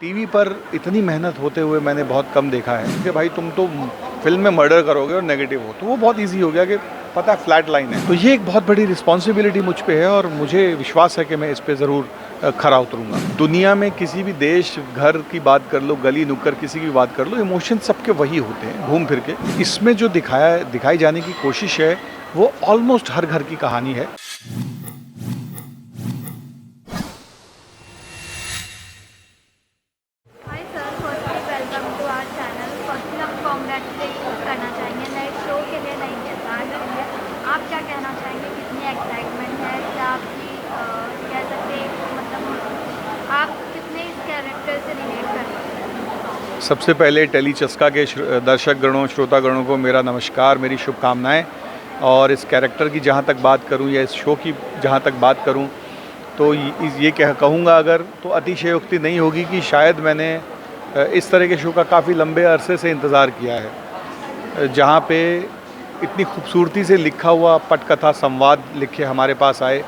TV पर इतनी मेहनत होते हुए मैंने बहुत कम देखा है कि भाई तुम तो फिल्म में मर्डर करोगे और नेगेटिव हो, तो वो बहुत इजी हो गया कि पता है फ्लैट लाइन है। तो ये एक बहुत बड़ी रिस्पॉन्सिबिलिटी मुझ पे है और मुझे विश्वास है कि मैं इस पे ज़रूर खरा उतरूंगा। दुनिया में किसी भी देश, घर की बात कर लो, गली नुक्कड़ किसी की भी बात कर लो, इमोशन सबके वही होते हैं घूम फिर के। इसमें जो दिखाई जाने की कोशिश है वो ऑलमोस्ट हर घर की कहानी है। Hi sir, firstly welcome to our channel. Firstly हम कॉन्ग्रेचुलेट करना चाहेंगे नए शो के लिए, नई किरदार के लिए। आप क्या कहना चाहेंगे, कितनी एक्साइटमेंट है? क्या आपकी कह सकते हैं, मतलब आप कितने इस कैरेक्टर से रिलेट कर सकते हैं? सबसे पहले टेली चस्का के दर्शक गणों, श्रोता गणों को मेरा नमस्कार, मेरी शुभकामनाएं। और इस कैरेक्टर की जहाँ तक बात करूँ या इस शो की जहाँ तक बात करूँ, तो ये कहूँगा अगर तो अतिशयोक्ति नहीं होगी कि शायद मैंने इस तरह के शो का काफ़ी लंबे अरसे से इंतज़ार किया है, जहाँ पे इतनी खूबसूरती से लिखा हुआ पटकथा संवाद लिखे हमारे पास आए,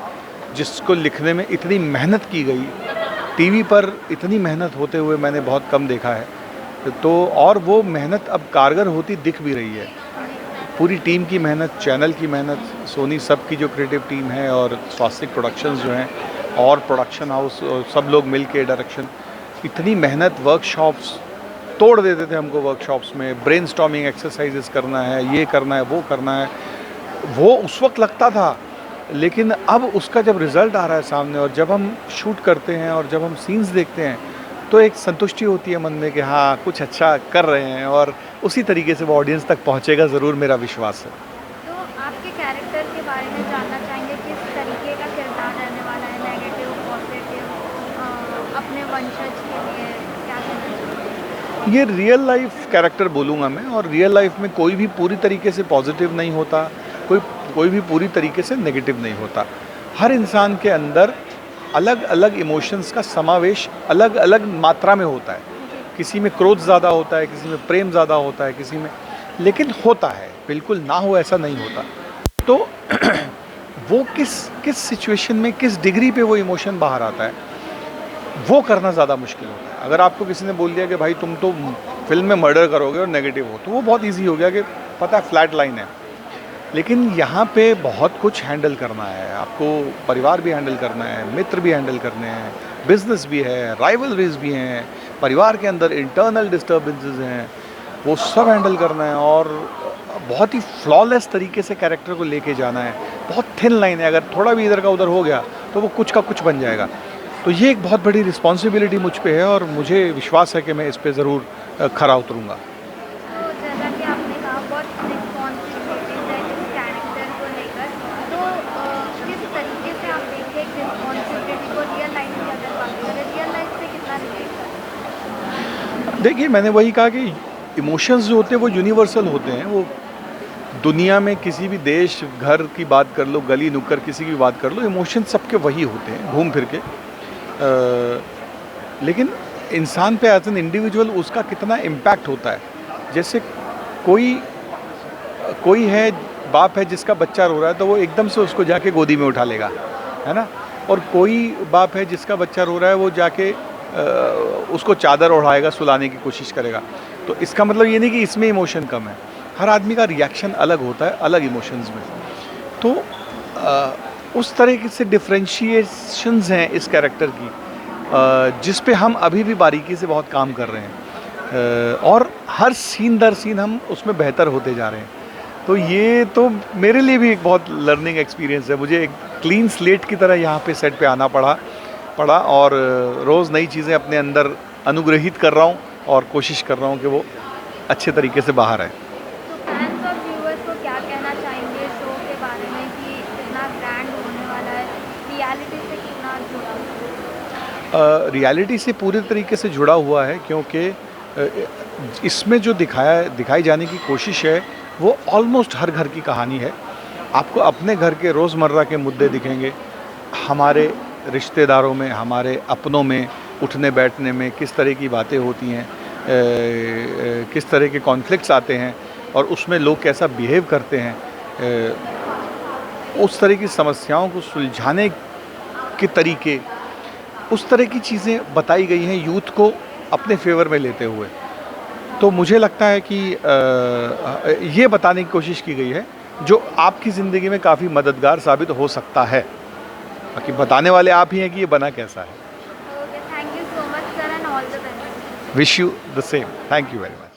जिसको लिखने में इतनी मेहनत की गई। टीवी पर इतनी मेहनत होते हुए मैंने बहुत कम देखा है, तो और वो मेहनत अब कारगर होती दिख भी रही है। पूरी टीम की मेहनत, चैनल की मेहनत, सोनी सब की जो क्रिएटिव टीम है और स्वास्तिक प्रोडक्शंस जो हैं और प्रोडक्शन हाउस, सब लोग मिल के डायरेक्शन, इतनी मेहनत, वर्कशॉप्स तोड़ देते थे हमको। वर्कशॉप्स में ब्रेनस्टॉर्मिंग एक्सरसाइजेस करना है, ये करना है, वो करना है, वो उस वक्त लगता था। लेकिन अब उसका जब रिज़ल्ट आ रहा है सामने और जब हम शूट करते हैं और जब हम सीन्स देखते हैं, तो एक संतुष्टि होती है मन में कि हाँ, कुछ अच्छा कर रहे हैं और उसी तरीके से वो ऑडियंस तक पहुँचेगा ज़रूर, मेरा विश्वास है। तो आपके कैरेक्टर के बारे में जानना चाहेंगे, किस तरीके का किरदार रहने वाला है? नेगेटिव, पॉजिटिव, अपने वंशज के लिए क्या कहना चाहेंगे? ये रियल लाइफ कैरेक्टर बोलूँगा मैं, और रियल लाइफ में कोई भी पूरी तरीके से पॉजिटिव नहीं होता, कोई भी पूरी तरीके से नेगेटिव नहीं होता। हर इंसान के अंदर अलग अलग इमोशंस का समावेश अलग अलग मात्रा में होता है। किसी में क्रोध ज़्यादा होता है, किसी में प्रेम ज़्यादा होता है, किसी में, लेकिन होता है, बिल्कुल ना हो ऐसा नहीं होता। तो वो किस सिचुएशन में, किस डिग्री पे वो इमोशन बाहर आता है, वो करना ज़्यादा मुश्किल होता है। अगर आपको किसी ने बोल दिया कि भाई तुम तो फिल्म में मर्डर करोगे और नेगेटिव हो, तो वो बहुत ईजी हो गया कि पता है फ्लैट लाइन है। लेकिन यहाँ पे बहुत कुछ हैंडल करना है आपको, परिवार भी हैंडल करना है, मित्र भी हैंडल करने हैं, बिजनेस भी है, राइवलरीज भी हैं, परिवार के अंदर इंटरनल डिस्टर्बेंसेस हैं, वो सब हैंडल करना है और बहुत ही फ्लॉलेस तरीके से कैरेक्टर को लेके जाना है। बहुत थिन लाइन है, अगर थोड़ा भी इधर का उधर हो गया तो वो कुछ का कुछ बन जाएगा। तो ये एक बहुत बड़ी रिस्पॉन्सिबिलिटी मुझ पे है और मुझे विश्वास है कि मैं इस पे ज़रूर खरा उतरूँगा। तो जैसा कि आपने कहा, बहुत रिस्पॉन्सिबिलिटीज है इस कैरेक्टर को लेकर। तो किस तरीके से आप देखिए एक रिस्पॉन्सिबिलिटी को रियल लाइफ में अगर बात करें, रियल लाइफ से कितना रिलेट कर? देखिए, मैंने वही कहा कि इमोशंस जो होते हैं वो यूनिवर्सल होते हैं। वो दुनिया में किसी भी देश, घर की बात कर लो, गली नुक्कड़ किसी की भी बात कर लो, इमोशंस सबके वही होते हैं घूम फिर के। लेकिन इंसान पे एज एन इंडिविजुअल उसका कितना इम्पैक्ट होता है। जैसे कोई कोई है, बाप है जिसका बच्चा रो रहा है, तो वो एकदम से उसको जाके गोदी में उठा लेगा, है ना। और कोई बाप है जिसका बच्चा रो रहा है, वो जाके उसको चादर ओढ़ाएगा, सुलाने की कोशिश करेगा। तो इसका मतलब ये नहीं कि इसमें इमोशन कम है, हर आदमी का रिएक्शन अलग होता है अलग इमोशंस में। तो उस तरह से डिफ्रेंशिएशंस हैं इस कैरेक्टर की, जिस पे हम अभी भी बारीकी से बहुत काम कर रहे हैं, और हर सीन दर सीन हम उसमें बेहतर होते जा रहे हैं। तो ये तो मेरे लिए भी एक बहुत लर्निंग एक्सपीरियंस है। मुझे एक क्लीन स्लेट की तरह यहाँ पे सेट पे आना पड़ा और रोज़ नई चीज़ें अपने अंदर अनुग्रहित कर रहा हूँ और कोशिश कर रहा हूँ कि वो अच्छे तरीके से बाहर आए। तो फैंस और व्यूअर्स को क्या कहना चाहेंगे शो के बारे में, कि कितना ग्रैंड होने वाला है, रियलिटी से कितना जुड़ा? रियलिटी से पूरे तरीके से जुड़ा हुआ है, क्योंकि इसमें जो दिखाई जाने की कोशिश है वो ऑलमोस्ट हर घर की कहानी है। आपको अपने घर के रोज़मर्रा के मुद्दे दिखेंगे, हमारे रिश्तेदारों में, हमारे अपनों में उठने बैठने में किस तरह की बातें होती हैं, किस तरह के कॉन्फ्लिक्ट्स आते हैं और उसमें लोग कैसा बिहेव करते हैं। उस तरह की समस्याओं को सुलझाने के तरीके, उस तरह की चीज़ें बताई गई हैं यूथ को अपने फेवर में लेते हुए। तो मुझे लगता है कि ये बताने की कोशिश की गई है जो आपकी ज़िंदगी में काफ़ी मददगार साबित हो सकता है। बाकी बताने वाले आप ही हैं कि ये बना कैसा है। Okay, thank you so much sir and all the best. Wish you the same. Thank you very much.